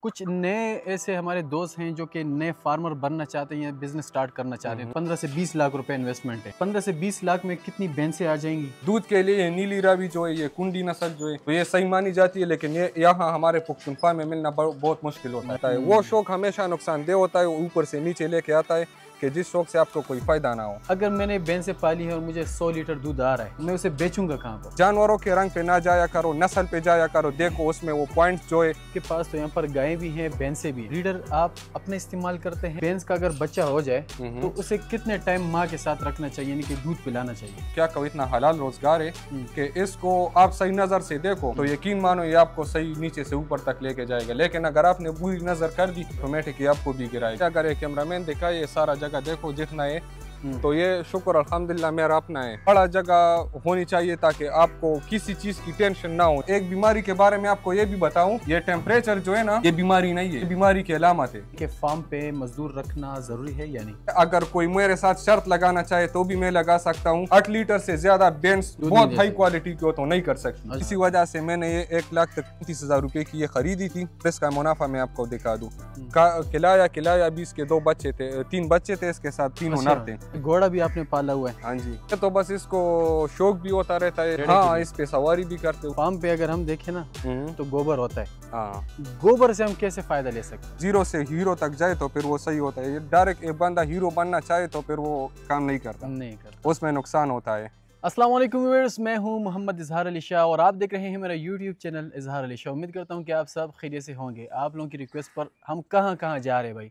कुछ नए ऐसे हमारे दोस्त हैं जो कि नए फार्मर बनना चाहते हैं या बिजनेस स्टार्ट करना चाहते हैं। 15 से 20 लाख रुपए इन्वेस्टमेंट है। 15 से 20 लाख में कितनी भैंसें आ जाएंगी? दूध के लिए ये नीली रावी जो है, ये कुंडी नस्ल जो है, तो ये सही मानी जाती है, लेकिन ये यहाँ हमारे पुख्तनख्वा में मिलना बहुत मुश्किल होता है। वो शौक हमेशा नुकसानदेह होता है, ऊपर से नीचे लेके आता है कि जिस शौक से आपको कोई फायदा ना हो। अगर मैंने भैंसें पाली है और मुझे 100 लीटर दूध आ रहा है, मैं उसे बेचूंगा कहाँ पर? जानवरों के रंग पे ना जाया करो, नस्ल पे जाया करो, देखो उसमें वो पॉइंट्स जो है। के पास तो यहाँ पर गायें भी हैं, भैंसें भी। रीडर आप अपने इस्तेमाल करते हैं। भैंस का अगर बच्चा हो जाए तो उसे कितने टाइम माँ के साथ रखना चाहिए, यानी कि दूध पिलाना चाहिए? क्या कहो, इतना हलाल रोजगार है कि इसको आप सही नजर से देखो तो यकीन मानो ये आपको सही नीचे से ऊपर तक लेके जाएगा। लेकिन अगर आपने बुरी नजर कर दी ऑटोमेटिक आपको भी गिराएगा। अगर एक कैमरामैन दिखा ये सारा जगह देखो जितना है, तो ये शुक्र अल्हम्दुलिल्लाह मेरा अपना है। बड़ा जगह होनी चाहिए ताकि आपको किसी चीज की टेंशन ना हो। एक बीमारी के बारे में आपको ये भी बताऊं, ये टेम्परेचर जो है ना, ये बीमारी नहीं है, ये बीमारी की अलामत है। कि फार्म पे मजदूर रखना जरूरी है या नहीं? अगर कोई मेरे साथ शर्त लगाना चाहे तो भी मैं लगा सकता हूँ। 8 लीटर से ज्यादा बेंस बहुत हाई क्वालिटी की हो तो नहीं कर सकती। इसी वजह से मैंने ये 1,30,000 रुपए की ये खरीदी थी। इसका मुनाफा मैं आपको दिखा दूं। खिलाया 20 के 2 बच्चे थे, 3 बच्चे थे, इसके साथ 3 नर थे। घोड़ा भी आपने पाला हुआ है? हाँ जी, तो बस इसको शौक भी होता रहता है। हाँ, इस पे सवारी भी करते हो। फार्म पे अगर हम देखें ना तो गोबर होता है। हाँ, गोबर से हम कैसे फायदा ले सकते हैं? जीरो से हीरो तक जाए तो फिर वो सही होता है। डायरेक्ट एक बंदा हीरो बनना चाहे तो फिर वो काम नहीं करता, उसमें नुकसान होता है। अस्सलाम वालेकुम व्यूअर्स, मैं हूं मोहम्मद इजहार अली शाह और आप देख रहे हैं मेरा यूट्यूब चैनल इजहार अली शाह। उम्मीद करता हूं कि आप सब खैरियत से होंगे। आप लोगों की रिक्वेस्ट पर हम कहां कहां जा रहे हैं भाई।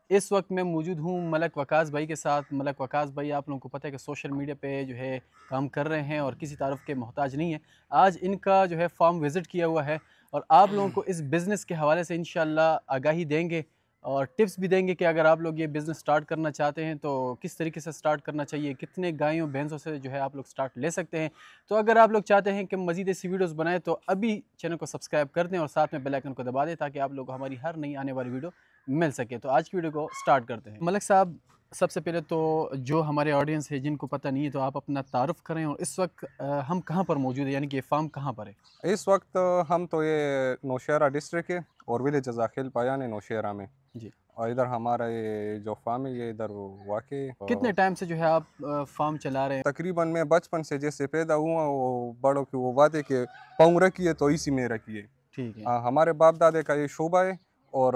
इस वक्त मैं मौजूद हूं मलक वकास भाई के साथ। मलक वकास भाई आप लोगों को पता है कि सोशल मीडिया पे जो है काम कर रहे हैं और किसी तारुफ के मोहताज नहीं है। आज इनका जो है फार्म विज़िट किया हुआ है और आप लोगों को इस बिज़नेस के हवाले से इंशाल्लाह आगाही देंगे और टिप्स भी देंगे कि अगर आप लोग ये बिज़नेस स्टार्ट करना चाहते हैं तो किस तरीके से स्टार्ट करना चाहिए, कितने गायों भैंसों से जो है आप लोग स्टार्ट ले सकते हैं। तो अगर आप लोग चाहते हैं कि मज़ीद ऐसी वीडियोस बनाएं तो अभी चैनल को सब्सक्राइब कर दें और साथ में बेल आइकन को दबा दें ताकि आप लोग को हमारी हर नई आने वाली वीडियो मिल सके। तो आज की वीडियो को स्टार्ट करते हैं। मलक साहब, सबसे पहले तो जो हमारे ऑडियंस है जिनको पता नहीं है तो आप अपना तारुफ करें और इस वक्त हम कहाँ पर मौजूद है, यानी कि फार्म कहाँ पर है? इस वक्त हम तो ये नौशहरा डिस्ट्रिक्ट है और विलेज जजाखिल पायान है नौशहरा में जी। और इधर हमारा ये जो फार्म है ये इधर वाकई। कितने टाइम से जो है आप फार्म चला रहे हैं? तकरीबन मैं बचपन से जैसे पैदा हुआ, वो बड़ों की वो बात है कि पाँव रखी है तो इसी में रखी है। ठीक है। हमारे बाप दादे का ये शोबा है और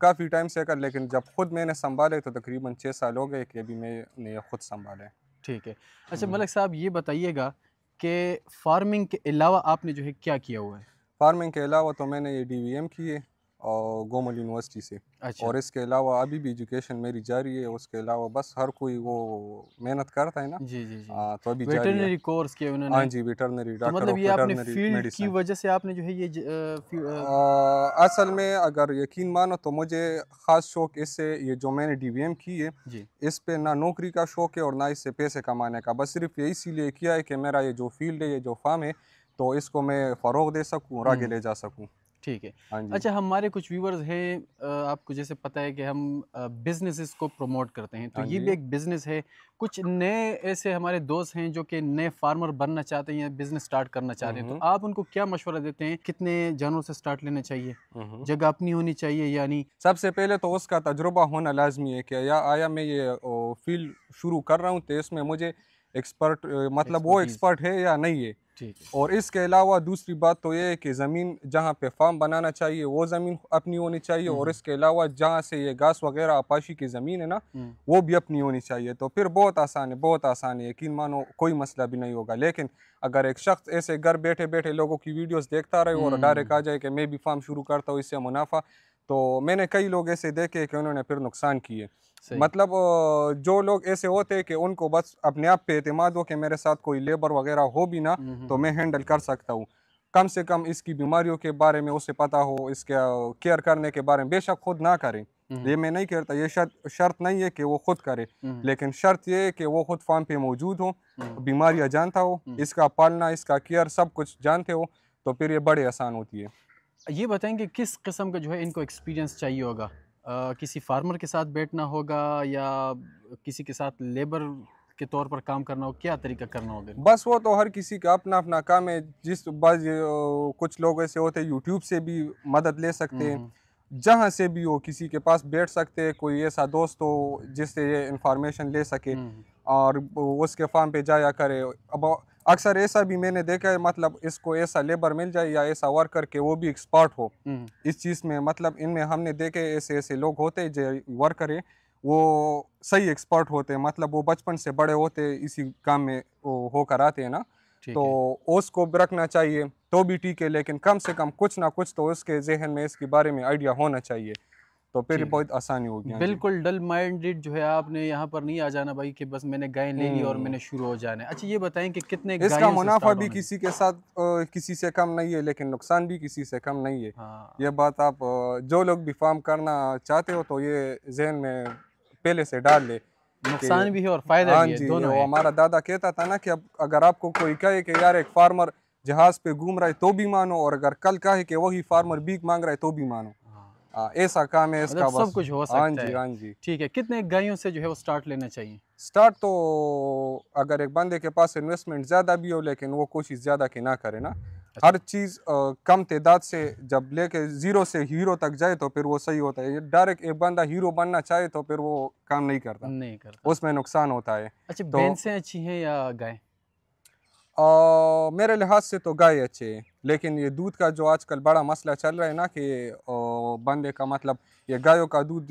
काफ़ी टाइम से कर, लेकिन जब खुद मैंने संभाले तो तकरीबन 6 साल हो गए कि अभी मैंने खुद संभाले। ठीक है। अच्छा मलक साहब, ये बताइएगा कि फार्मिंग के अलावा आपने जो है क्या किया हुआ है? फार्मिंग के अलावा तो मैंने ये DVM की है और गोमल यूनिवर्सिटी से। अच्छा। और इसके अलावा अभी भी एजुकेशन मेरी जारी है। उसके अलावा बस हर कोई वो मेहनत करता है ना। जी जी जी। तो अभी जारी है। वेटरनरी कोर्स किया उन्होंने? हाँ जी, वेटरनरी तो डॉक्टर मतलब ऑफ ये आपने वेटरनरी फील्ड की मेडिसिन। वजह से आपने जो है ये असल में अगर यकीन मानो तो मुझे ख़ास शौक इससे, ये जो मैंने DVM की है जी। इस पे ना नौकरी का शौक है और ना इससे पैसे कमाने का। बस सिर्फ ये इसीलिए किया है कि मेरा ये जो फील्ड है, ये जो फार्म है, तो इसको मैं फ़रोग़ दे सकूँ और आगे ले जा सकूँ। ठीक है। हाँ जी। अच्छा, हमारे कुछ व्यूवर्स हैं, आपको जैसे पता है कि हम बिजनेसेस को प्रमोट करते हैं, तो हाँ ये जी। भी एक बिजनेस है। कुछ नए ऐसे हमारे दोस्त हैं जो कि नए फार्मर बनना चाहते हैं या बिजनेस स्टार्ट करना चाहते हैं, तो आप उनको क्या मशवरा देते हैं? कितने जानवरों से स्टार्ट लेना चाहिए? जगह अपनी होनी चाहिए या नहीं? सबसे पहले तो उसका तजुर्बा होना लाजमी है कि या मैं ये फील्ड शुरू कर रहा हूँ तो इसमें मुझे एक्सपर्ट मतलब वो एक्सपर्ट है या नहीं है। ठीक है। और इसके अलावा दूसरी बात तो ये है कि ज़मीन जहाँ पे फार्म बनाना चाहिए वो ज़मीन अपनी होनी चाहिए और इसके अलावा जहाँ से ये घास वगैरह आपाशी की ज़मीन है ना, वो भी अपनी होनी चाहिए। तो फिर बहुत आसान है, बहुत आसान है, यकीन मानो कोई मसला भी नहीं होगा। लेकिन अगर एक शख्स ऐसे घर बैठे बैठे लोगों की वीडियोस देखता रहे और डायरेक्ट आ जाए कि मैं भी फार्म शुरू करता हूँ, इससे मुनाफा, तो मैंने कई लोग ऐसे देखे कि उन्होंने फिर नुकसान किए। मतलब जो लोग ऐसे होते हैं कि उनको बस अपने आप पे एतमाद हो कि मेरे साथ कोई लेबर वगैरह हो भी ना तो मैं हैंडल कर सकता हूँ। कम से कम इसकी बीमारियों के बारे में उसे पता हो, इसके केयर करने के बारे में। बेशक खुद ना करें, ये मैं नहीं कहता, ये शर्त नहीं है कि वो खुद करे, लेकिन शर्त ये है कि वो खुद फार्म पे मौजूद हो, बीमारियाँ जानता हो, इसका पालना, इसका केयर सब कुछ जानते हो, तो फिर ये बड़े आसान होती है। ये बताएंगे किस किस्म का जो है इनको एक्सपीरियंस चाहिए होगा? किसी फार्मर के साथ बैठना होगा या किसी के साथ लेबर के तौर पर काम करना हो, क्या तरीका करना होगा? बस वो तो हर किसी का अपना अपना काम है। जिस कुछ लोग ऐसे होते हैं यूट्यूब से भी मदद ले सकते हैं, जहाँ से भी हो किसी के पास बैठ सकते हैं, कोई ऐसा दोस्त हो जिससे ये इंफॉर्मेशन ले सके और उसके फार्म पे जाया करे। अब अक्सर ऐसा भी मैंने देखा है, मतलब इसको ऐसा लेबर मिल जाए या ऐसा वर्कर के वो भी एक्सपर्ट हो इस चीज़ में, मतलब इनमें हमने देखे ऐसे ऐसे लोग होते हैं जो वर्कर है वो सही एक्सपर्ट होते हैं, मतलब वो बचपन से बड़े होते हैं इसी काम में वो होकर आते हैं ना, तो उसको भी रखना चाहिए तो भी ठीक है, लेकिन कम से कम कुछ ना कुछ तो उसके जहन में इसके बारे में आइडिया होना चाहिए, तो फिर बहुत आसानी होगी। बिल्कुल डल माइंडेड जो है आपने यहाँ पर नहीं आ जाना भाई कि बस मैंने गाय ले ली और मैंने शुरू हो जाना है। अच्छा ये बताएं कि कितने इसका मुनाफा भी किसी के साथ किसी से कम नहीं है, लेकिन नुकसान भी किसी से कम नहीं है। ये बात आप जो लोग भी फार्म करना चाहते हो तो ये जहन में पहले से डाल ले, नुकसान भी है और फायदा भी है, दोनों है। हमारा दादा कहता था ना कि अब अगर आपको कोई कहे कि यार एक फार्मर जहाज पे घूम रहा है तो भी मानो, और अगर कल कहे कि वही फार्मर भीख मांग रहा है तो भी मानो। ऐसा काम है इसका, मतलब सब कुछ हो सकता है। हाँ जी। ठीक है, कितने गायों से जो है वो स्टार्ट लेना चाहिए? स्टार्ट तो अगर एक बंदे के पास इन्वेस्टमेंट ज़्यादा भी हो लेकिन वो कोशिश ज़्यादा की ना करे ना, हर चीज़ कम तादाद से जब लेके जीरो से हीरो तक जाए तो फिर वो सही होता है। डायरेक्ट एक बंदा हीरो बनना चाहे तो फिर वो काम नहीं करता, उसमें नुकसान होता है। अच्छा भैंसें अच्छी हैं या गाय? मेरे लिहाज से तो गाय अच्छे है, लेकिन ये दूध का जो आजकल बड़ा मसला चल रहा है ना कि बंदे का मतलब ये गायों का दूध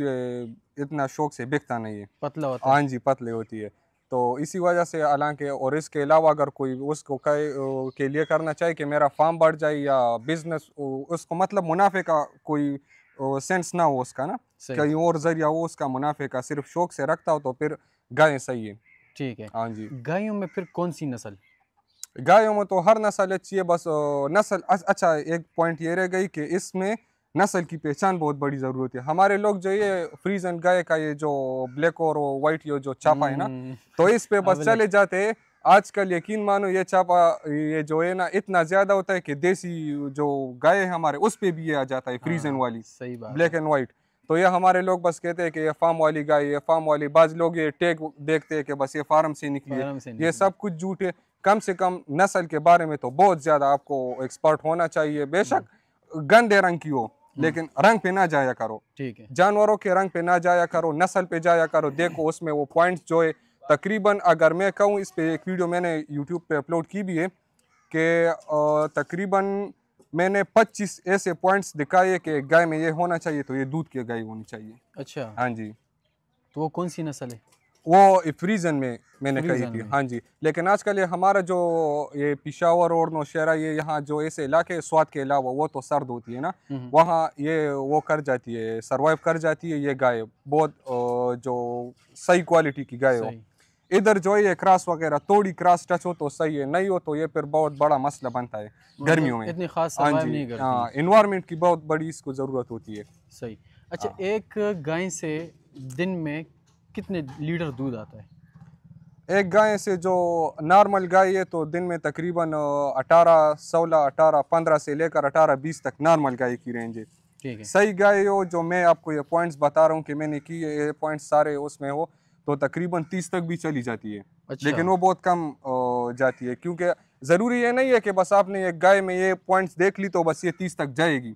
इतना शौक से बिकता नहीं है, पतला होता है। हाँ जी, पतले होती है, तो इसी वजह से हालांकि और इसके अलावा अगर कोई उसको के लिए करना चाहे कि मेरा फार्म बढ़ जाए या बिजनेस, उसको मतलब मुनाफे का कोई सेंस ना हो उसका ना, कहीं और जरिया हो उसका मुनाफे का, सिर्फ शौक से रखता हो तो फिर गाय सही है। ठीक है, हाँ जी। गायों में फिर कौन सी नस्ल? गायों में तो हर नस्ल अच्छी है, बस नस्ल अच्छा एक पॉइंट ये रह गई कि इसमें नस्ल की पहचान बहुत बड़ी ज़रूरत है। हमारे लोग जो ये फ्रीजन गाय का ये जो ब्लैक और वाइट ये जो चापा है ना, तो इस पे बस चले जाते हैं। आजकल यकीन मानो ये चापा ये जो है ना इतना ज़्यादा होता है कि देसी जो गाय है हमारे उस पे भी ये आ जाता है फ्रीजन वाली, सही बात, ब्लैक एंड वाइट। तो ये हमारे लोग बस कहते हैं कि ये फार्म वाली गाय, ये फार्म वाली, बाज लोग ये टैग देखते हैं कि बस ये फार्म से निकली है, ये सब कुछ झूठ है। कम से कम नस्ल के बारे में तो बहुत ज़्यादा आपको एक्सपर्ट होना चाहिए। बेशक गंदे रंग की हो लेकिन रंग पे ना जाया करो, ठीक है, जानवरों के रंग पे ना जाया करो, नस्ल पे जाया करो। देखो उसमें वो पॉइंट्स जो है तकरीबन, अगर मैं कहूँ इस पे एक वीडियो मैंने यूट्यूब पे अपलोड की भी है कि तकरीबन मैंने 25 ऐसे पॉइंट्स दिखाए कि गाय में ये होना चाहिए तो ये दूध की गाय होनी चाहिए। अच्छा, हाँ जी। तो वो कौन सी नस्ल है? वो फ्रीजन में मैंने कही थी, हाँ जी। लेकिन आजकल ये हमारा जो ये पेशावर और नौशहरा ये यहाँ जो ऐसे इलाके स्वाद के अलावा वो तो सर्द होती है ना, वहाँ ये वो कर जाती है, सरवाइव कर जाती है ये गाय, बहुत जो सही क्वालिटी की गाय हो। इधर जो है ये क्रॉस वगैरह थोड़ी क्रॉस टच हो तो सही है, नहीं हो तो ये फिर बहुत बड़ा मसला बनता है गर्मियों में, इतनी खास सर्वाइव नहीं करती। हाँ, इन्वायरमेंट की बहुत बड़ी इसको ज़रूरत होती है। सही। अच्छा, एक गाय से दिन में कितने लीटर दूध आता है? एक गाय से जो नॉर्मल गाय है तो दिन में तकरीबन 18, 16, 18, 15 से लेकर 18, 20 तक नॉर्मल गाय की रेंज है। ठीक है। सही गाय हो जो मैं आपको ये पॉइंट्स बता रहा हूँ कि मैंने की ये पॉइंट्स सारे उसमें हो तो तकरीबन 30 तक भी चली जाती है। अच्छा। लेकिन वो बहुत कम जाती है, क्योंकि ज़रूरी ये नहीं है कि बस आपने एक गाय में ये पॉइंट्स देख ली तो बस ये 30 तक जाएगी।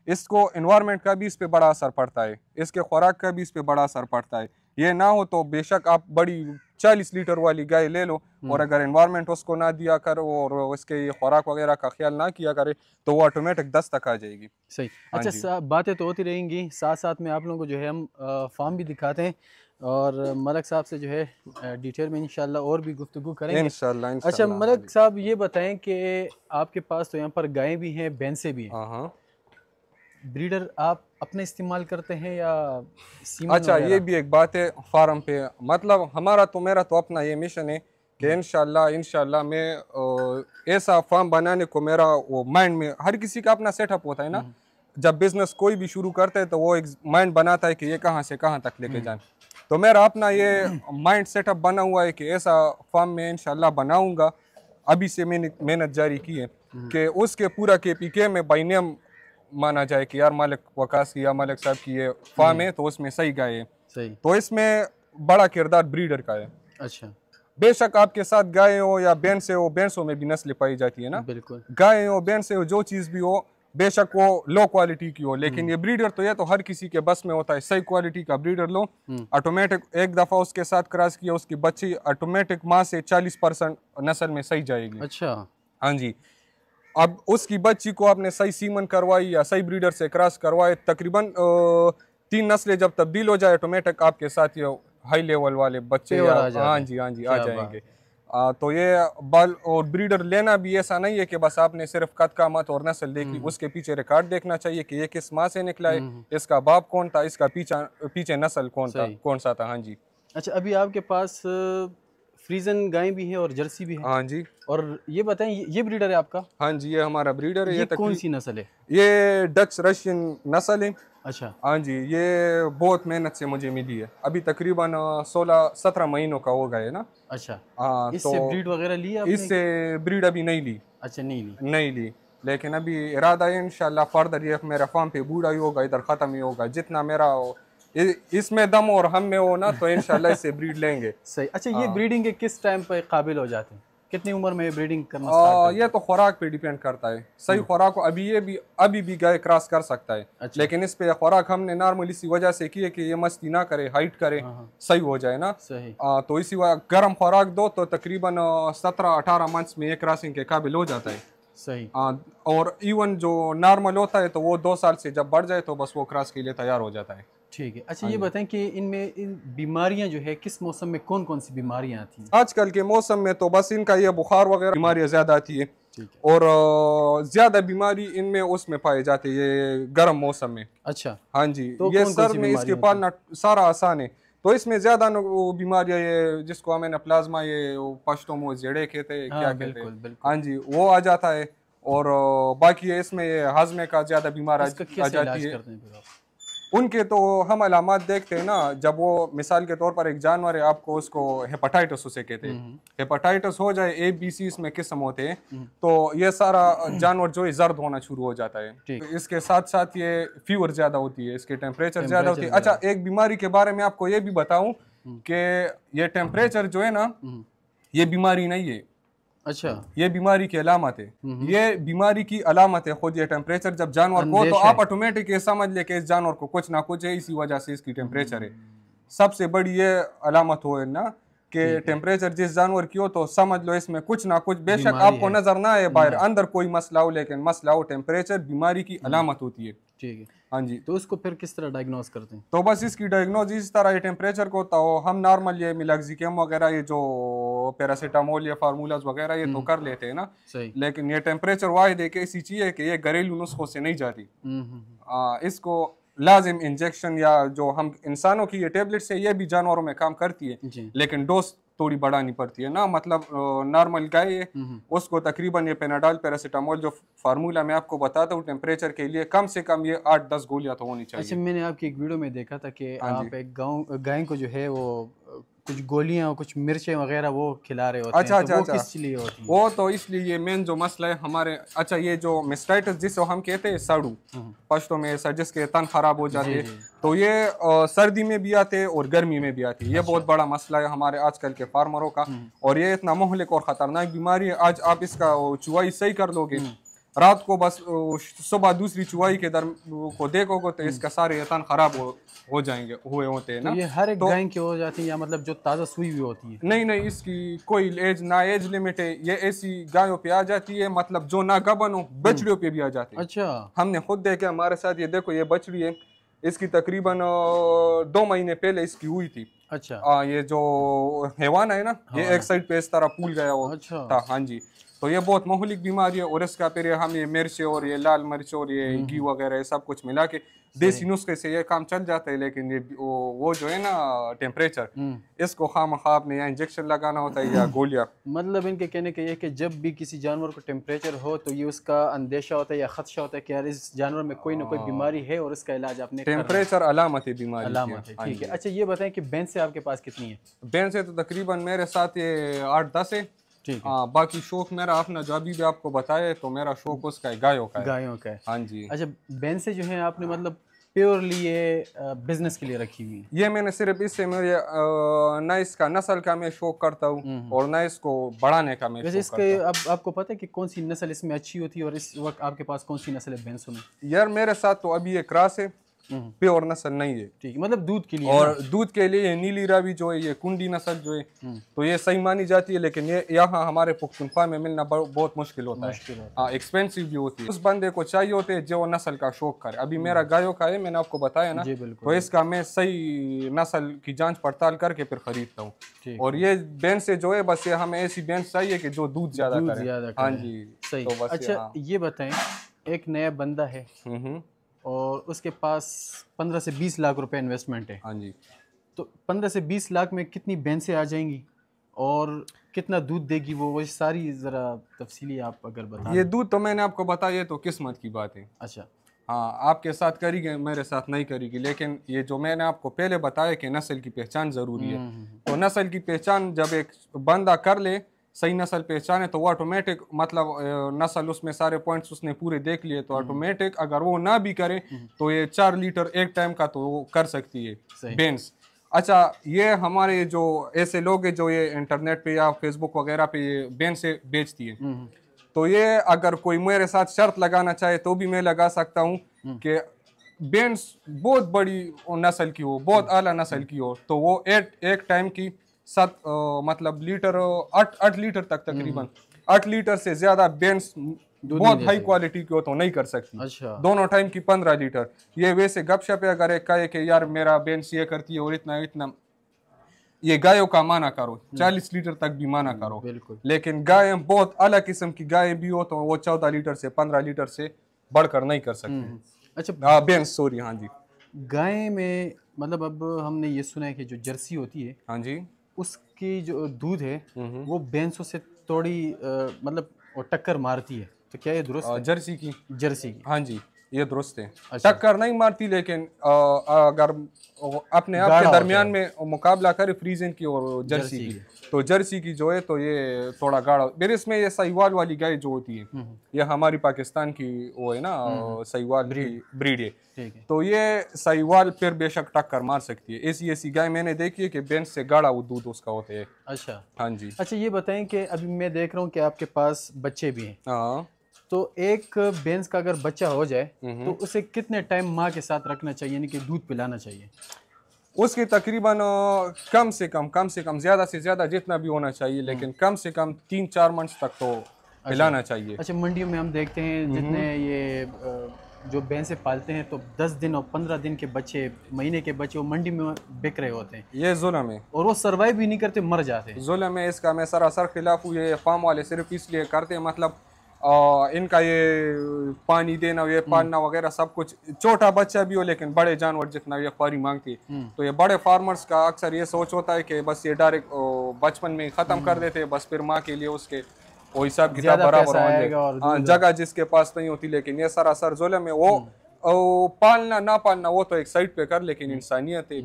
इसको एनवायरनमेंट का भी इस पे बड़ा असर पड़ता है, इसके खुराक का भी इस पे बड़ा असर पड़ता है। ये ना हो तो बेशक आप बड़ी 40 लीटर वाली गाय ले लो और अगर एनवायरनमेंट उसको ना दिया कर और उसके खुराक वगैरह का ख्याल ना किया करे तो वो ऑटोमेटिक 10 तक आ जाएगी। सही। अच्छा, बातें तो होती रहेंगी, साथ साथ में आप लोगों को जो है हम फार्म भी दिखाते हैं और मलक साहब से जो है डिटेल में इंशाल्लाह और भी गुफ्तगू करेंगे इंशाल्लाह। अच्छा मलक साहब ये बताएं कि आपके पास तो यहाँ पर गायें भी हैं, भैंसें भी हैं, हाँ, ब्रीडर आप अपने इस्तेमाल करते हैं या सीमन? अच्छा, ये भी एक बात है फार्म पे, मतलब हमारा तो मेरा तो अपना ये मिशन है कि इंशाल्लाह मैं ऐसा फार्म बनाने को मेरा वो माइंड में, हर किसी का अपना सेटअप होता है ना, जब बिजनेस कोई भी शुरू करते हैं तो वो एक माइंड बनाता है कि ये कहाँ से कहाँ तक लेके जाए। तो मेरा अपना ये माइंड सेटअप बना हुआ है कि ऐसा फार्म में इंशाल्लाह बनाऊंगा। अभी से मैंने मेहनत जारी की है कि उसके पूरा KPK में बाय नेम माना जाए कि यार मलिक वकास की या मलिक साहब की ये फार्म है तो उसमें सही गाय है। सही। तो इसमें बड़ा किरदार ब्रीडर का है। अच्छा। बेशक आपके साथ गाय हो या भैंस हो, भैंसों में भी नस्लें पाई जाती है ना, बिल्कुल, गाय हो भैंस हो जो चीज़ भी हो, बेशक वो लो क्वालिटी की हो, लेकिन ये ब्रीडर तो ये तो हर किसी के बस में होता है। सही क्वालिटी का ब्रीडर लो, ऑटोमेटिक एक दफ़ा उसके साथ क्रॉस किया, उसकी बच्ची ऑटोमेटिक माँ से 40% नस्ल में सही जाएगी। अच्छा। हाँ जी। अब उसकी बच्ची को आपने सही सीमन करवाई या सही ब्रीडर से क्रॉस करवाए, तकरीबन 3 नस्लें जब तब्दील हो जाए ऑटोमेटिक आपके साथ ये हाई लेवल वाले बच्चे या प्योर आ हाँ जाते जी हाँ जी आ क्या जाएंगे। बात। तो ये बाल और ब्रीडर लेना भी ऐसा नहीं है कि बस आपने सिर्फ कद कामत और नस्ल देख ली, उसके पीछे रिकॉर्ड देखना चाहिए कि ये किस माँ से निकला है, इसका बाप कौन था, इसका पीछे नस्ल सही। कौन सा था। हाँ जी। अच्छा, अभी आपके पास फ्रीजन गाय भी है और जर्सी भी है, हाँ जी। और ये बताएं ये ब्रीडर है आपका? हाँ जी, ये हमारा ब्रीडर है। ये कौन सी नस्ल है? ये डच रशियन नस्ल है। अच्छा। हाँ जी, ये बहुत मेहनत से मुझे मिली है। अभी तकरीबन 16-17 महीनों का हो गया है ना। अच्छा, हाँ, इससे तो ब्रीड वगैरह ली आपने? इससे ब्रीड अभी नहीं ली। अच्छा, नहीं ली। नहीं ली, लेकिन अभी इरादा है इंशाल्लाह फर्दर ये मेरा फार्म पे बूढ़ा ही होगा, इधर ख़त्म ही होगा, जितना मेरा इसमें दम और हम में हो ना, तो इंशाल्लाह इससे ब्रीड लेंगे। सही। अच्छा, ये ब्रीडिंग के किस टाइम पे काबिल हो जाते हैं? कितनी उम्र में ये ब्रीडिंग करना स्टार्ट ये तो खुराक पे डिपेंड करता है। सही खुराक को अभी भी गाय क्रॉस कर सकता है। अच्छा। लेकिन इस पे खुराक हमने नॉर्मल इसी वजह से की है कि ये मस्ती ना करे, हाइट करे, सही हो जाए ना। सही। तो इसी वजह गर्म खुराक दो तो तकरीबन 17-18 मंथ्स में ये क्रॉसिंग के काबिल हो जाता है। सही। और इवन जो नॉर्मल होता है तो वो 2 साल से जब बढ़ जाए तो बस वो क्रॉस के लिए तैयार हो जाता है। ठीक है। अच्छा, ये बताएं कि इनमें इन बीमारियां जो है किस मौसम में कौन कौन सी बीमारियां आती हैं? आजकल के मौसम में तो बस इनका ये बुखार वगैरह बीमारियां ज्यादा आती है। ठीक है। और ज्यादा बीमारी इनमें उसमें पाई जाती है ये गर्म मौसम में। अच्छा। हाँ जी। तो ये कौन कौन सर सी में इसके बीमारियां पालना सारा आसान है। तो इसमें ज्यादा वो बीमारियां ये जिसको हमें प्लाज्मा ये पश्तो मुंह जेड़े कहते हैं, क्या कहते बिल्कुल हैं, बिल्कुल। हाँ जी, वो आ जाता है। और बाकी है इसमें ये हाजमे का ज्यादा बीमार आ इसका आ कैसे जाती इलाज है। करते हैं फिर आप? उनके तो हम अलामत देखते हैं ना, जब वो मिसाल के तौर पर एक जानवर है, आपको उसको हेपेटाइटिस उसे कहते हैं, हेपेटाइटिस हो जाए, ABC इसमें किस्म होते हैं, तो ये सारा जानवर जो है जर्द होना शुरू हो जाता है। तो इसके साथ साथ ये फीवर ज्यादा होती है, इसके टेम्परेचर ज्यादा होती है। अच्छा, एक बीमारी के बारे में आपको ये भी बताऊं कि ये टेम्परेचर जो है ना, ये बीमारी नहीं है। अच्छा। ये बीमारी की अलामत है। ये बीमारी की अलामत है खुद ये टेम्परेचर जब जानवर को, तो आप ऑटोमेटिक ये समझ ले कि इस जानवर को कुछ ना कुछ है, इसी वजह से इसकी टेम्परेचर है। सबसे बड़ी ये अलामत हो है ना कि टेम्परेचर जिस जानवर की हो तो समझ लो इसमें कुछ ना कुछ, बेशक आपको नजर ना आए बाहर अंदर कोई मसला हो, लेकिन मसला हो टेम्परेचर बीमारी की अलामत होती है। ठीक है। हाँ जी। तो उसको फिर किस तरह डायग्नोज करते हैं? तो बस इसकी डायग्नोज इस तरह ये टेम्परेचर को होता हो, हम नॉर्मल ये मिलाक्सिकम वगैरह, ये जो पैरासीटामोल या फार्मूलाज वगैरह ये तो कर लेते हैं ना। सही। लेकिन ये टेम्परेचर वाहिद एक ऐसी चीज है कि ये घरेलू नुस्खों से नहीं जाती। इसको लाजिम इंजेक्शन या जो हम इंसानों की ये टेबलेट्स है ये भी जानवरों में काम करती है, लेकिन डोज थोड़ी बढ़ानी पड़ती है ना। मतलब नॉर्मल गाय है उसको तकरीबन ये पेनाडाल पैरासीटामोल जो फार्मूला मैं आपको बताता हूँ टेम्परेचर के लिए, कम से कम ये 8-10 गोलियां तो होनी चाहिए। अच्छा, मैंने आपकी एक वीडियो में देखा था कि आप एक गाय को जो है वो कुछ गोलियां और कुछ मिर्चें वगैरह वो खिला रहे होते हैं। तो वो किस लिए होती है? वो तो इसलिए ये मेन जो मसला है हमारे, अच्छा ये जो मिस्टाइटिस जिसको हम कहते हैं साड़ू पश्तो में, जिसके तन खराब हो जाते हैं, तो ये सर्दी में भी आते हैं और गर्मी में भी आती है। ये बहुत बड़ा मसला है हमारे आजकल के फार्मरों का, और ये इतना मुहलिक और ख़तरनाक बीमारी है। आज आप इसका चुवाई सही कर लोगे, रात को बस सुबह दूसरी चुवाई के दर को देखोगे तो इसका सारे तन खराब हो जाएंगे, हुए होते हैं ना। तो ये हर एक गाय की हो जाती है या मतलब जो ताज़ा सुई हुई होती है? नहीं नहीं, इसकी कोई एज लिमिट है। ये ऐसी गायों पे आ जाती है, मतलब जो ना गबन हो, बछड़ियों पे भी आ जाती है। अच्छा। हमने खुद देखे हमारे साथ, ये देखो ये बछड़ी है, इसकी तकरीबन 2 महीने पहले इसकी हुई थी। अच्छा। ये जो हैवान है ना, ये एक साइड पे इस तरह फूल गया वो था। हाँ जी। तो ये बहुत महलिक बीमारी है, और इसका फिर हम ये मिर्च और ये लाल मिर्च और ये घी वगैरह ये सब कुछ मिला के देसी नुस्खे से ये काम चल जाता है। लेकिन ये वो जो है ना टेम्परेचर, इसको खामखा आपने या इंजेक्शन लगाना होता है या गोलियां। मतलब इनके कहने का ये कि जब भी किसी जानवर को टेम्परेचर हो तो ये उसका अंदेशा होता है या खदशा होता है कि यार इस जानवर में कोई ना कोई बीमारी है और इसका इलाज आपने टेम्परेचर अलामत है बीमारी, अलामत है। ठीक है। अच्छा, ये बताएं कि भैंस आपके पास कितनी है? भैंस तो तकरीबन मेरे साथ ये 8-10 है। ठीक है। बाकी शौक मेरा अपना जो अभी भी आपको बताया तो मेरा शौक उसका है, गायों का है। गायों का है। हाँ जी। अच्छा, भैंसे जो है आपने मतलब प्योरली ये बिजनेस के लिए रखी हुई है? ये मैंने सिर्फ इससे मुझे ना इसका नस्ल का मैं शौक करता हूँ और ना इसको बढ़ाने का मैं वैसे शौक इसके करता अब आपको पता है कि कौन सी नस्ल इसमें अच्छी होती है और इस वक्त आपके पास कौन सी नस्ल है भैंसों में? हूँ। यार मेरे साथ तो अभी ये क्रॉस है, प्योर नस्ल नहीं है। ठीक है, मतलब दूध के लिए और ना? दूध के लिए ये नीली रावी जो है, ये कुंडी नस्ल जो है, तो ये सही मानी जाती है, लेकिन ये यहाँ हमारे पुख्तनख्वा में मिलना बहुत मुश्किल होता मुश्किल है। होता हाँ, एक्सपेंसिव भी होती है। उस बंदे को चाहिए होते हैं जो नस्ल का शौक करे। अभी मेरा गायों का है, मैंने आपको बताया ना, जी बिल्कुल। तो इसका मैं सही नस्ल की जांच पड़ताल करके फिर खरीदता हूँ। ठीक और ये भैंस से जो है, बस ये हमें ऐसी भैंस चाहिए कि जो दूध ज्यादा दूध करे। ज्यादा हाँ करें। जी, सही। तो बस अच्छा हाँ। ये बताएं, एक नया बंदा है और उसके पास 15 से 20 लाख रुपए इन्वेस्टमेंट है, हाँ जी। तो 15 से 20 लाख में कितनी भैंसें आ जाएंगी और कितना दूध देगी वो सारी ज़रा तफसीली आप अगर बता ये दें। दूध तो मैंने आपको बताया, ये तो किस्मत की बात है। अच्छा। हाँ, आपके साथ करेगी, मेरे साथ नहीं करेगी, लेकिन ये जो मैंने आपको पहले बताया कि नस्ल की पहचान ज़रूरी है, तो नस्ल की पहचान जब एक बंदा कर ले, सही नस्ल पहचाने, तो वो ऑटोमेटिक, मतलब नस्ल उसमें सारे पॉइंट्स उसने पूरे देख लिए, तो ऑटोमेटिक अगर वो ना भी करे तो ये 4 लीटर एक टाइम का तो वो कर सकती है भैंस। अच्छा, ये हमारे जो ऐसे लोग हैं जो ये इंटरनेट पे या फेसबुक वगैरह पे ये भैंस से बेचती है, तो ये अगर कोई मेरे साथ शर्त लगाना चाहे तो भी मैं लगा सकता हूँ कि भैंस बहुत बड़ी नस्ल की हो, बहुत आला नस्ल की हो, तो वो एक टाइम की 7 मतलब लीटर, 8 लीटर तक तकरीबन 8 लीटर से ज्यादा भैंस बहुत हाई क्वालिटी की हो तो नहीं कर सकती। अच्छा। दोनों टाइम की 15 लीटर। ये वैसे गपशप है, अगर एक कहे कि यार मेरा भैंस ये करती है और इतना इतना, ये गायों का माना करो 40 लीटर तक भी माना करो, बिल्कुल। लेकिन गाय बहुत अलग किस्म की गाय भी हो तो वो 14 लीटर से 15 लीटर से बढ़कर नहीं कर सकती। अच्छा भैंस, सॉरी। हाँ जी। गाय में मतलब अब हमने ये सुना है कि जो जर्सी होती है, हाँ जी। उसकी जो दूध है वो भैंसों से थोड़ी मतलब वो टक्कर मारती है, तो क्या ये दुरुस्त है? जर्सी की? जर्सी की? हाँ जी, ये दुरुस्त है। अच्छा। टक्कर नहीं मारती, लेकिन अगर अपने आप गाढ़ा के होता दरमियान है में मुकाबला करे फ्रीजन की और जर्सी की, तो जर्सी की जो है तो ये थोड़ा गाढ़ा। फिर इसमें ये साहिवाल वाली गाय जो होती है, ये हमारी पाकिस्तान की वो है ना, साहिवाल की ब्रीड है, ठीक है। तो ये साहिवाल फिर बेशक टक्कर मार सकती है। ऐसी ऐसी गाय मैंने देखी है कि भैंस से गाढ़ा वो दूध उसका होता है। अच्छा। हाँ जी। अच्छा ये बताएं कि अभी मैं देख रहा हूँ कि आपके पास बच्चे भी हैं, हाँ। तो एक भैंस का अगर बच्चा हो जाए तो उसे कितने टाइम माँ के साथ रखना चाहिए, यानी कि दूध पिलाना चाहिए? उसकी तकरीबन कम से कम ज़्यादा से ज़्यादा जितना भी होना चाहिए, लेकिन कम से कम 3-4 मंथ्स तक तो पिलाना चाहिए। अच्छा, मंडियों में हम देखते हैं जितने ये जो भैंसें पालते हैं तो 10 दिन और 15 दिन के बच्चे, महीने के बच्चे वो मंडी में बिक रहे होते हैं, ये जुल्म है और वो सर्वाइव भी नहीं करते, मर जाते हैं। जुल्म है, इसका मैं सरासर खिलाफ हूँ। ये फार्म वाले सिर्फ इसलिए करते हैं, मतलब इनका ये पानी देना, ये पालना वगैरह सब कुछ, छोटा बच्चा भी हो लेकिन बड़े जानवर जितना ये ख्वारी मांगती है, तो ये बड़े फार्मर्स का अक्सर ये सोच होता है कि बस ये डायरेक्ट बचपन में ख़त्म कर देते हैं, बस फिर माँ के लिए उसके वो हिसाब किताब बराबर होंगे, जगह जिसके पास नहीं होती। लेकिन ये सरासर जुल्म है। वो पालना ना पालना वो तो एक साइड पे कर, लेकिन इंसानियत है,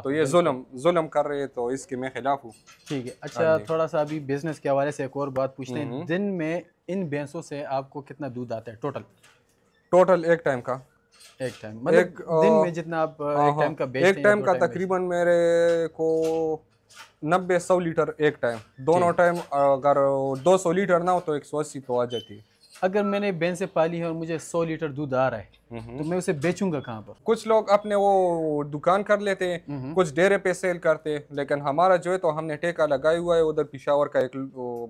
तो ये जुल्म कर रहे हैं, तो इसके मैं खिलाफ हूँ। ठीक है। अच्छा थोड़ा सा अभी बिजनेस के हवाले से एक और बात पूछते हैं, दिन में इन भैंसों से आपको कितना दूध आता है टोटल एक टाइम का? एक टाइम मतलब दिन में जितना आप एक टाइम का बेचते हैं? एक टाइम का तकरीबन मेरे को 90-100 लीटर एक टाइम। दोनों टाइम अगर 200 लीटर ना हो तो 180 तो आ जाती है। अगर मैंने भैंसें पाली है और मुझे 100 लीटर दूध आ रहा है तो मैं उसे बेचूंगा कहाँ पर? कुछ लोग अपने वो दुकान कर लेते हैं, कुछ डेरे पे सेल करते हैं, लेकिन हमारा जो है तो हमने ठेका लगाया हुआ है, उधर पिशावर का एक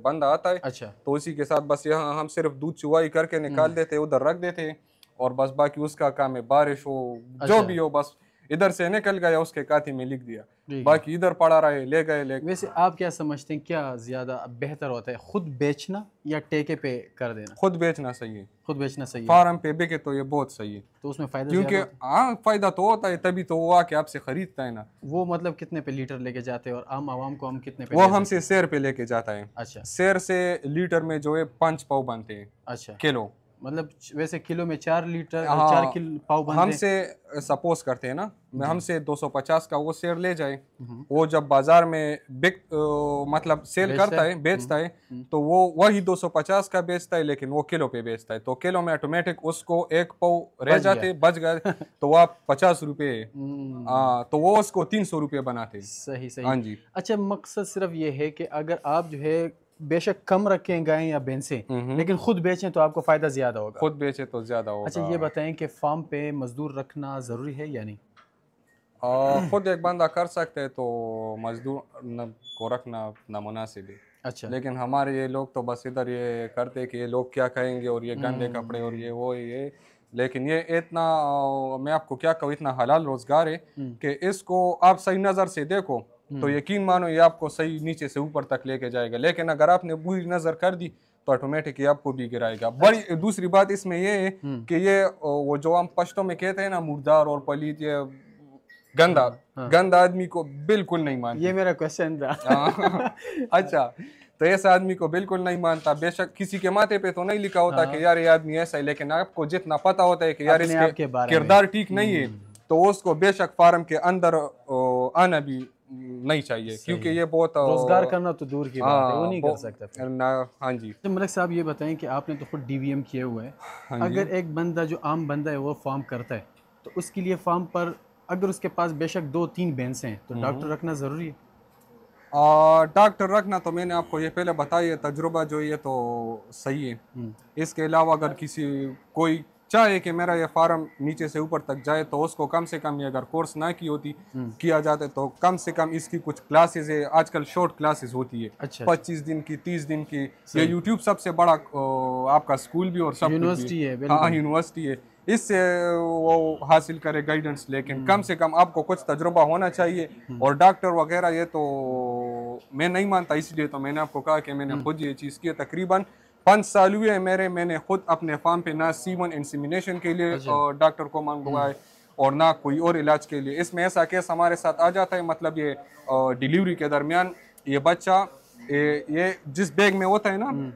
बंदा आता है। अच्छा। तो उसी के साथ बस यहाँ हम सिर्फ दूध चुवाई करके निकाल देते हैं, उधर रख देते हैं, और बस बाकी उसका काम है, बारिश हो जो भी हो, बस इधर से निकल गया उसके काती में लिख दिया, बाकी इधर पड़ा रहे, ले गए। वैसे आप क्या समझते हैं, क्या ज्यादा बेहतर होता है, खुद बेचना या ठेके पे कर देना? खुद बेचना सही है। खुद बेचना सही है। फार्म पे बिके तो ये बहुत सही है, तो उसमें फायदा, क्योंकि हाँ फायदा तो होता है, तभी तो वो आके आपसे खरीदता है ना। वो मतलब कितने पे लीटर लेके जाते हैं और आम आवाम को हम कितने पे? वो हमसे शेर पे लेके जाता है। अच्छा। शेर से लीटर में जो है 5 पाव बनते हैं। अच्छा। किलो। मतलब वैसे किलो में 4 लीटर हाँ, 4 किलो पाव बनते हैं। हमसे सपोज करते हैं ना, हमसे 250 का वो शेयर ले जाए, वो जब बाजार में मतलब सेल बेचता करता है। है, बेचता है, तो वो वही 250 का बेचता है, लेकिन वो किलो पे बेचता है, तो किलो में ऑटोमेटिक उसको एक पाव रह बच जाते, बच गए, तो वो आप 50 रुपये, तो वो उसको 300 रुपये बनाते। सही सही। हाँ जी। अच्छा, मकसद सिर्फ ये है कि अगर आप जो है बेशक कम रखें गायें या भैंसें, लेकिन खुद बेचें तो आपको फ़ायदा ज़्यादा होगा। खुद बेचे तो ज्यादा अच्छा, होगा। ये बताएं कि फार्म पे मजदूर रखना ज़रूरी है या नहीं? खुद एक बंदा कर सकते हैं तो मजदूर को रखना नामुनासिब है। अच्छा। लेकिन हमारे ये लोग तो बस इधर ये करते कि ये लोग क्या कहेंगे, और ये गंदे कपड़े, और ये वो ये, लेकिन ये इतना मैं आपको क्या कहूँ, इतना हलाल रोजगार है कि इसको आप सही नज़र से देखो तो यकीन मानो ये आपको सही नीचे से ऊपर तक लेके जाएगा, लेकिन अगर आपने बुरी नज़र कर दी तो ऑटोमेटिक ये आपको भी गिराएगा। बड़ी दूसरी बात इसमें ये है कि ये वो जो हम पश्तो में कहते हैं ना, मुर्दार और पलीत, ये गंदा गंदा आदमी को बिल्कुल नहीं मानती। ये मेरा क्वेश्चन था। अच्छा, तो ऐसा आदमी को बिल्कुल नहीं मानता। बेशक किसी के माथे पे तो नहीं लिखा होता कि यार ये आदमी ऐसा है, लेकिन आपको जितना पता होता है कि यार अपने आप इसके के बारे में। किरदार ठीक नहीं है, तो उसको बेशक फार्म के अंदर आना भी नहीं चाहिए, क्योंकि ये बहुत रोजगार करना तो दूर की बात है, वो नहीं कर सकता फिर। हाँ जी। तो मलिक साहब ये बताएं कि आपने तो खुद डीवीएम किए हुए हैं, अगर एक बंदा जो आम बंदा है वो फार्म करता है, तो उसके लिए फार्म पर अगर उसके पास बेशक 2-3 भैंसें हैं तो डॉक्टर रखना ज़रूरी है? डॉक्टर रखना तो मैंने आपको ये पहले बताया, तजुर्बा जो ये तो सही है। इसके अलावा अगर कोई चाहे कि मेरा ये फार्म नीचे से ऊपर तक जाए, तो उसको कम से कम ये अगर कोर्स ना किया जाता तो कम से कम इसकी कुछ क्लासेस है, आजकल शॉर्ट क्लासेस होती है। अच्छा। 25 दिन की, 30 दिन की। ये यूट्यूब सबसे बड़ा आपका स्कूल भी और सब यूनिवर्सिटी है। हाँ, यूनिवर्सिटी है, इससे वो हासिल करे गाइडेंस, लेकिन कम से कम आपको कुछ तजुर्बा होना चाहिए। और डॉक्टर वगैरह ये तो मैं नहीं मानता, इसलिए तो मैंने आपको कहा कि मैंने खुद ये चीज़ की है। तकरीबन 5 साल हुए हैं मैंने खुद अपने फार्म पे ना C1 इंसेमिनेशन के लिए डॉक्टर को मंगवाए और ना कोई और इलाज के लिए। इसमें ऐसा केस हमारे साथ आ जाता है, मतलब ये डिलीवरी के दरमियान ये बच्चा ये जिस बैग में होता है ना,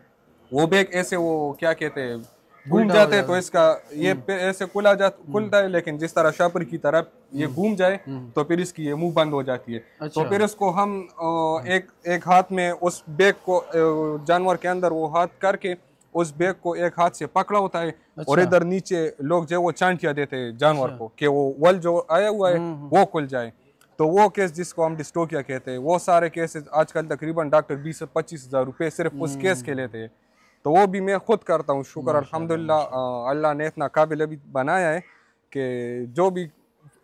वो बैग ऐसे वो क्या कहते हैं घूम जाते हैं, तो इसका ये ऐसे खुलता है, लेकिन जिस तरह शापर की तरफ ये घूम जाए तो फिर इसकी ये मुंह बंद हो जाती है। अच्छा। तो फिर इसको हम एक हाथ में उस बैग को जानवर के अंदर वो हाथ करके उस बैग को एक हाथ से पकड़ा होता है। अच्छा। और इधर नीचे लोग जो वो चांटिया देते हैं जानवर को कि वो वल जो आया हुआ है वो खुल जाए। तो वो केस जिसको हम डिस्टोकिया कहते हैं, वो सारे केसेस आजकल तकरीबन डॉक्टर 20 से 25 हज़ार रुपये सिर्फ उस केस के लेते हैं। तो वो भी मैं खुद करता हूँ। शुक्र अल्हम्दुलिल्लाह, अल्लाह ने इतना काबिल अभी बनाया है कि जो भी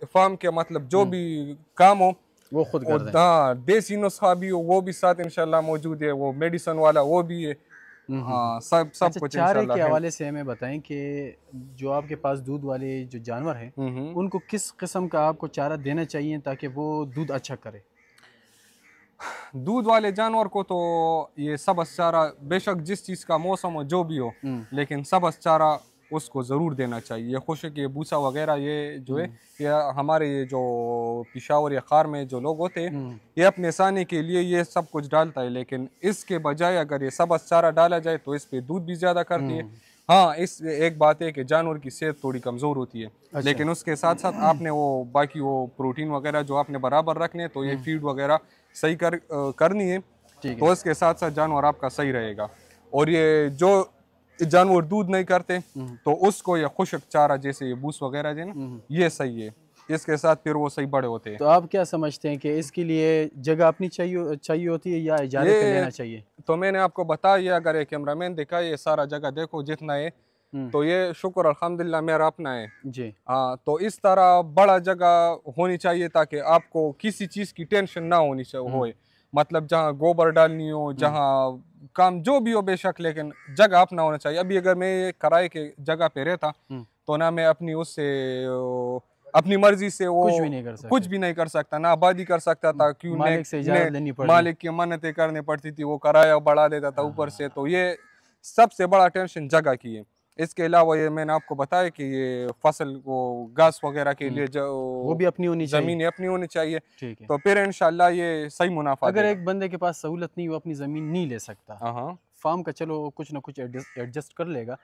फार्म के मतलब जो भी काम हो वो खुद कर दें। हाँ, देसी नुस्खा भी हो वो भी साथ इंशाल्लाह मौजूद है, वो मेडिसिन वाला वो भी है। सब अच्छा, कुछ चारे इंशाल्लाह के है। हवाले से हमें बताएं कि जो आपके पास दूध वाले जो जानवर हैं उनको किस किस्म का आपको चारा देना चाहिए ताकि वो दूध अच्छा करे? दूध वाले जानवर को तो ये सबस चारा, बेशक जिस चीज़ का मौसम हो जो भी हो, लेकिन सबस चारा उसको ज़रूर देना चाहिए। ये खुशक, ये भूसा वगैरह, ये जो है ये हमारे ये जो पिशावर या खार में जो लोग होते हैं ये अपने साने के लिए ये सब कुछ डालता है, लेकिन इसके बजाय अगर ये सबस चारा डाला जाए तो इस पे दूध भी ज़्यादा करती है। हाँ, इस एक बात है कि जानवर की सेहत थोड़ी कमज़ोर होती है। अच्छा। लेकिन उसके साथ साथ आपने वो बाकी वो प्रोटीन वगैरह जो आपने बराबर रखने, तो ये फीड वगैरह सही करनी है, तो इसके साथ साथ जानवर आपका सही रहेगा। और ये जो जानवर दूध नहीं करते तो उसको ये खुशक चारा जैसे ये बूस वगैरह है ना, ये सही है, इसके साथ फिर वो सही बड़े होते हैं। तो आप क्या समझते हैं कि इसके लिए जगह अपनी चाहिए होती है या इजारे पे लेना चाहिए? तो मैंने आपको बताया, अगर एक कैमरामैन दिखाए ये सारा जगह देखो जितना है, तो ये शुक्र अल्हम्दुलिल्लाह मेरा अपना है जी। हाँ, तो इस तरह बड़ा जगह होनी चाहिए ताकि आपको किसी चीज़ की टेंशन ना होनी चाहिए, मतलब जहाँ गोबर डालनी हो, जहाँ काम जो भी हो बेशक, लेकिन जगह अपना होना चाहिए। अभी अगर मैं किराए के जगह पे रहता तो ना मैं अपनी उससे अपनी मर्जी से वो कुछ भी नहीं कर सकता, ना आबादी कर सकता था, क्यों मालिक से इजाज़त लेनी पड़ती, मालिक की मन्नतें करनी पड़ती थी, वो किराया बढ़ा देता था ऊपर से। तो ये सबसे बड़ा टेंशन जगह की है। इसके अलावा ये मैंने आपको बताया कि ये फसल को घास वगैरह के लिए जो वो भी अपनी होनी चाहिए, ज़मीन अपनी होनी चाहिए। ठीक है। तो फिर इंशाल्लाह ये सही मुनाफा अगर एक बंदे के पास सहूलत नहीं, वो अपनी ज़मीन नहीं ले सकता, फार्म का चलो कुछ ना कुछ एडजस्ट कर लेगा,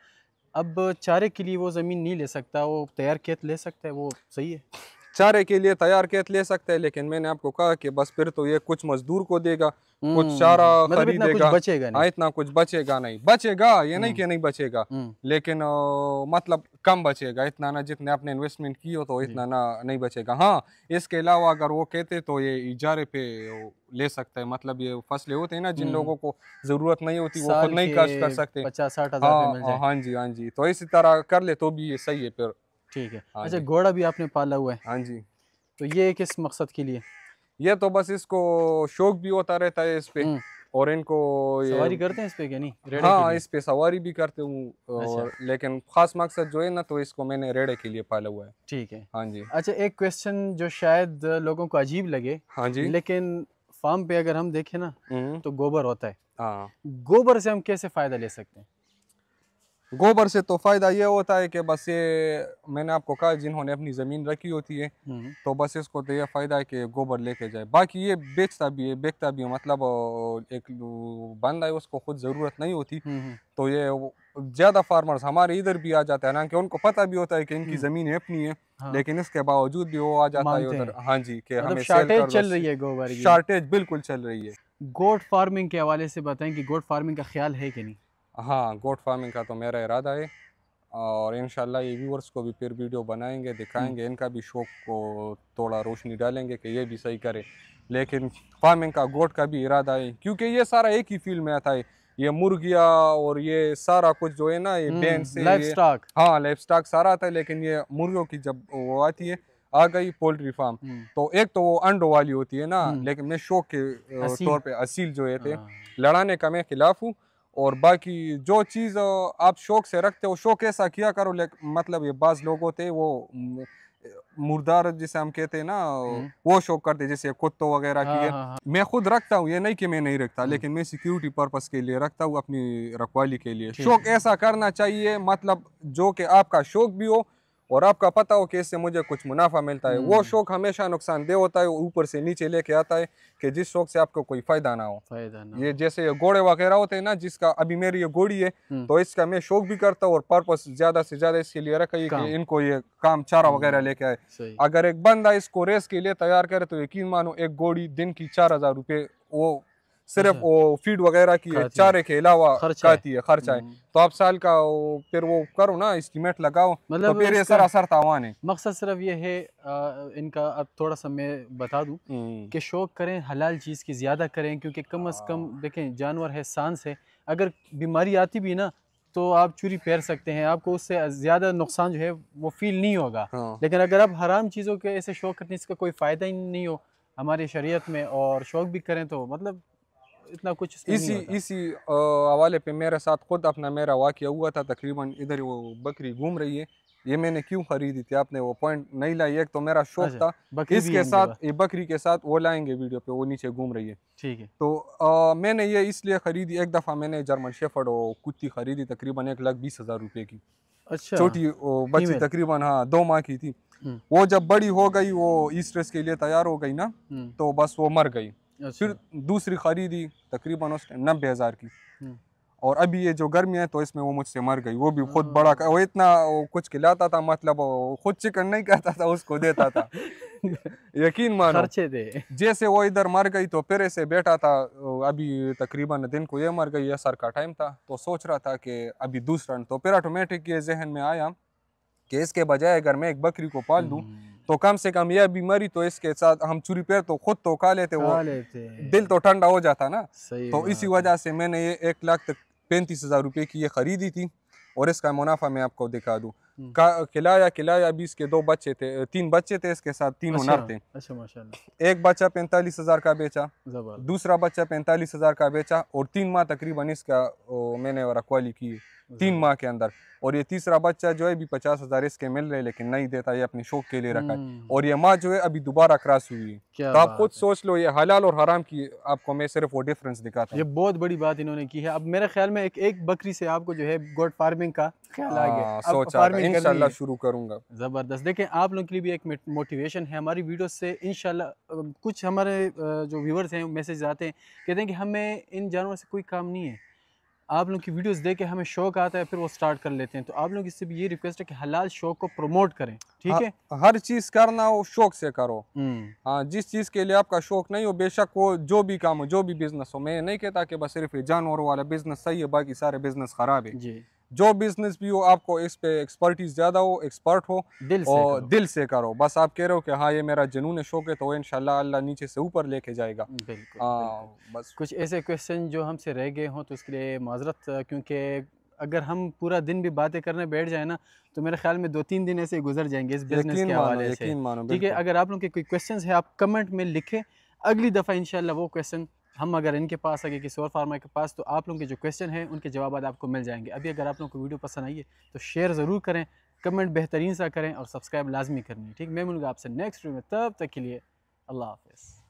अब चारे के लिए वो ज़मीन नहीं ले सकता, वो तैयार खेत ले सकता है, वो सही है? चारे के लिए तैयार खेत ले सकते हैं, लेकिन मैंने आपको कहा कि बस फिर तो ये कुछ मजदूर को देगा, कुछ चारा मतलब इतना कुछ खरीदेगा। बचेगा नहीं। हाँ, इतना कुछ बचेगा नहीं, बचेगा ये नहीं कि नहीं बचेगा, हम्म, लेकिन मतलब कम बचेगा, इतना ना जितने आपने इन्वेस्टमेंट की हो तो जी। इतना ना नहीं बचेगा। हाँ, इसके अलावा अगर वो कहते तो ये इजारे पे वो ले सकते हैं, मतलब ये फसलें होती हैं ना जिन लोगों को जरूरत नहीं होती वो खुद साल नहीं के काश्त कर सकते। 50-60 हज़ार रुपये मिल हाँ जाए। हाँ जी, हाँ जी, तो इसी तरह कर ले तो भी ये सही है फिर। ठीक है। हाँ अच्छा, जी, घोड़ा भी आपने पाला हुआ है, हाँ जी। तो ये किस मकसद के लिए? ये तो बस इसको शौक भी होता रहता है इस पे, हम्म, और इनको ये, सवारी करते हैं इस पे क्या नहीं, रेड़े के हाँ लिए? इस पे सवारी भी करते हूँ, अच्छा, और लेकिन खास मकसद जो है ना तो इसको मैंने रेड़े के लिए पाला हुआ है। ठीक है। हाँ जी, अच्छा, एक क्वेश्चन जो शायद लोगों को अजीब लगे, हाँ जी। लेकिन फार्म पे अगर हम देखें ना, हम्म, तो गोबर होता है। हाँ। गोबर से हम कैसे फ़ायदा ले सकते हैं? गोबर से तो फायदा ये होता है कि बस ये मैंने आपको कहा जिन्होंने अपनी ज़मीन रखी होती है हम्म, तो बस इसको तो ये फ़ायदा है कि गोबर लेके जाए, बाकी ये बेचता भी है बेचता भी है, मतलब एक बंदा है उसको खुद ज़रूरत नहीं होती, हम्म, तो ये ज़्यादा फार्मर्स हमारे इधर भी आ जाते हैं ना कि उनको पता भी होता है कि इनकी हम्म, ज़मीन अपनी है, हाँ, लेकिन इसके बावजूद भी वो आ जाता है मांगते उधर, हैं। हाँ जी, कि मतलब हमें सेल शार्टेज कर दो। चल रही है गोबर की। शार्टेज बिल्कुल चल रही है। गोट फार्मिंग के हवाले से बताएं कि गोट फार्मिंग का ख्याल है कि नहीं? हाँ, गोट फार्मिंग का तो मेरा इरादा है, और इंशाल्लाह ये व्यूअर्स को भी फिर वीडियो बनाएंगे, हम्म, दिखाएंगे, इनका भी शौक को थोड़ा रोशनी डालेंगे कि ये भी सही करे, लेकिन फार्मिंग का गोट का भी इरादा है क्योंकि ये सारा एक ही फील्ड में आता है, ये मुर्गियाँ और ये सारा कुछ जो है ना ये बैंड से लाइफ ये, स्टॉक। हाँ लाइफ स्टॉक सारा आता है, लेकिन ये मुर्गियों की जब वो आती है, आ गई पोल्ट्री फार्म, हम्म, तो एक तो वो अंडों वाली होती है ना, हम्म, लेकिन मैं शौक के असील। तौर पे असील जो है थे हाँ, लड़ाने का मैं खिलाफ हूँ, और बाकी जो चीज़ आप शौक से रखते हो शौक ऐसा किया करो, मतलब ये बाज लोग होते हैं वो मुर्दार जिसे हम कहते हैं ना, हम्म, वो शौक करते हैं जैसे कुत्तों वगैरह की हाँ, है। हाँ, हाँ, मैं खुद रखता हूँ, ये नहीं कि मैं नहीं रखता, हम्म, लेकिन मैं सिक्योरिटी पर्पस के लिए रखता हूँ, अपनी रखवाली के लिए। ठीक शौक है। ऐसा करना चाहिए मतलब जो कि आपका शौक भी हो और आपका पता हो कि इससे मुझे कुछ मुनाफा मिलता है, वो हम्म, शौक हमेशा नुकसानदेह होता है, ऊपर से नीचे लेके आता है कि जिस शौक से आपको कोई फायदा ना हो। फायदा ना ये हो। जैसे ये घोड़े वगैरह होते हैं ना, जिसका अभी मेरी ये घोड़ी है, हम्म, तो इसका मैं शौक भी करता हूँ और पर्पस ज्यादा से ज्यादा इसके लिए रखा है कि काम। इनको ये काम चारा वगैरह हम्म, लेके आए। सही। अगर एक बंदा इसको रेस के लिए तैयार करे तो यकीन मानो एक घोड़ी दिन की 4,000 रुपये वो सिर्फ अच्छा, वो फीड वगैरह की है, खाती है, चारे के अलावा खर्चा है। खाती है, खर्चा है। हम्म, तो आप साल का फिर वो करो ना एस्टीमेट लगाओ, तो मतलब फिर ये इसका सरासर तावान है। मकसद सिर्फ ये है, इनका अब थोड़ा सा मैं बता दूं हम्म, कि शौक करें हलाल चीज़ की ज़्यादा करें, क्योंकि कम अज़ कम हाँ देखें जानवर है, सांस है, अगर बीमारी आती भी ना तो आप चूरी पैर सकते हैं, आपको उससे ज़्यादा नुकसान जो है वो फील नहीं होगा। हाँ। लेकिन अगर आप हराम चीज़ों के ऐसे शौक करते हैं इसका कोई फ़ायदा ही नहीं हो हमारी शरीयत में, और शौक भी करें तो मतलब इतना कुछ इसमें नहीं इसी होता। इसी हवाले पे मेरे साथ खुद अपना मेरा वाक़या हुआ था, तकरीबन इधर वो बकरी घूम रही है, ये मैंने क्यों ख़रीदी थी आपने वो पॉइंट नहीं लाई, एक तो मेरा शौक अच्छा, था, बकरी भी है इसके इनके साथ पास? ये बकरी के साथ वो लाएंगे वीडियो पे, वो नीचे घूम रही है। ठीक है। तो मैंने ये इसलिए ख़रीदी, एक दफ़ा मैंने जर्मन शेफर्ड वो कुत्ती ख़रीदी तकरीबन 1,20,000 रुपये की, अच्छा, छोटी वो बच्ची फीमेल। तकरीबन, हाँ 2 माह की थी। हम्म, वो जब बड़ी हो गई वो इस रेस के लिए तैयार हो गई ना, हम्म, तो बस वो मर गई। फिर अच्छा, दूसरी ख़रीदी तकरीबन उस टाइम 90,000 की, हम्म, और अभी ये जो गर्मी है तो इसमें वो मुझसे मर गई, वो भी खुद बड़ा हाँ। वो इतना वो कुछ खिलाता था, मतलब वो खुद चिकन नहीं खाता था, उसको देता था। यकीन मानो, खर्चे थे। जैसे वो इधर मर गई तो फिर ऐसे बैठा था, अभी तकरीबन दिन को ये मर गई, असर का टाइम था, तो सोच रहा था कि अभी दूसरा, तो फिर ऑटोमेटिक ये जहन में आया कि इसके बजाय अगर मैं एक बकरी को पाल दूं तो कम से कम यह भी मरी तो इसके साथ हम चूरी पैर तो खुद तो खा लेते, खा वो लेते। दिल तो ठंडा हो जाता ना। सही तो इसी बात है। वजह से मैंने ये 1,35,000 रुपये की ये खरीदी थी, और इसका मुनाफा मैं आपको दिखा दूँ। हम्म, खिलाया खिलाया, अभी इसके 2 बच्चे थे, 3 बच्चे थे इसके साथ, तीनों अच्छा, नर थे। अच्छा, माशाल्लाह, एक बच्चा 45,000 का बेचा, जबरदस्त, दूसरा बच्चा 45,000 का बेचा, और 3 माह तकरीबन इसका मैंने रखवाली की है, 3 माह के अंदर। और ये तीसरा बच्चा जो है अभी 50,000 इसके मिल रहे, लेकिन नहीं देता, ये अपने शौक के लिए रखा है। और ये माँ जो है अभी दोबारा क्रॉस हुई है। क्या तो आप खुद बात है। सोच लो, ये हलाल और हराम की आपको मैं सिर्फ वो डिफरेंस दिखाता ये हूँ। बहुत बड़ी बात इन्होंने की है। अब मेरे ख्याल में एक बकरी से आपको जो है गोट फार्मिंग का ख्याल आ गया, हाँ, अब सोचा था फार्मिंग करनी इंशाल्लाह है। शुरू करूंगा। ज़बरदस्त। देखें, आप लोगों के लिए भी एक मोटिवेशन है हमारी वीडियो से इंशाल्लाह। कुछ हमारे जो व्यूवर्स हैं मैसेज आते हैं, कहते हैं कि हमें इन जानवरों से कोई काम नहीं है, आप लोगों की वीडियोस देख के हमें शौक आता है, फिर वो स्टार्ट कर लेते हैं। तो आप लोगों की से भी ये रिक्वेस्ट है कि हलाल शौक को प्रमोट करें, ठीक है। हर चीज़ करना हो शौक से करो। हम्म, हाँ, जिस चीज़ के लिए आपका शौक नहीं हो, बेशक वो जो भी काम हो, जो भी बिजनेस हो, मैं नहीं कहता कि बस सिर्फ ये जानवरों वाला बिजनेस सही है बाकी सारे बिजनेस खराब है। जी, जो बिजनेस भी हो, आपको इस पे एक्सपर्टीज ज़्यादा हो, एक्सपर्ट हो, दिल से और करो। दिल से करो। बस आप कह रहे हो कि हाँ ये मेरा जुनून शौक है, तो इंशाल्लाह अल्लाह नीचे से ऊपर लेके जाएगा। बिल्कुल, बिल्कुल। बस कुछ ऐसे क्वेश्चन जो हमसे रह गए हों तो उसके लिए माज़रत, क्योंकि अगर हम पूरा दिन भी बातें करने बैठ जाए ना, तो मेरे ख्याल में 2-3 दिन ऐसे ही गुजर जाएंगे इस बिज़नेस के हवाले से। यकीन मानो ठीक है, बिल्कुल। अगर आप लोगों के कोई क्वेश्चंस है आप कमेंट में लिखें, अगली दफ़ा इंशाल्लाह वो क्वेश्चन हम अगर इनके पास आ गए किसी और फार्मर के पास, तो आप लोगों के जो क्वेश्चन हैं उनके जवाब आपको मिल जाएंगे। अभी अगर आप लोगों को वीडियो पसंद आई है तो शेयर ज़रूर करें, कमेंट बेहतरीन सा करें और सब्सक्राइब लाजमी करनी है, ठीक। मैं मिलूंगा आपसे नेक्स्ट वीडियो में, तब तक के लिए अल्लाह हाफ़िज़।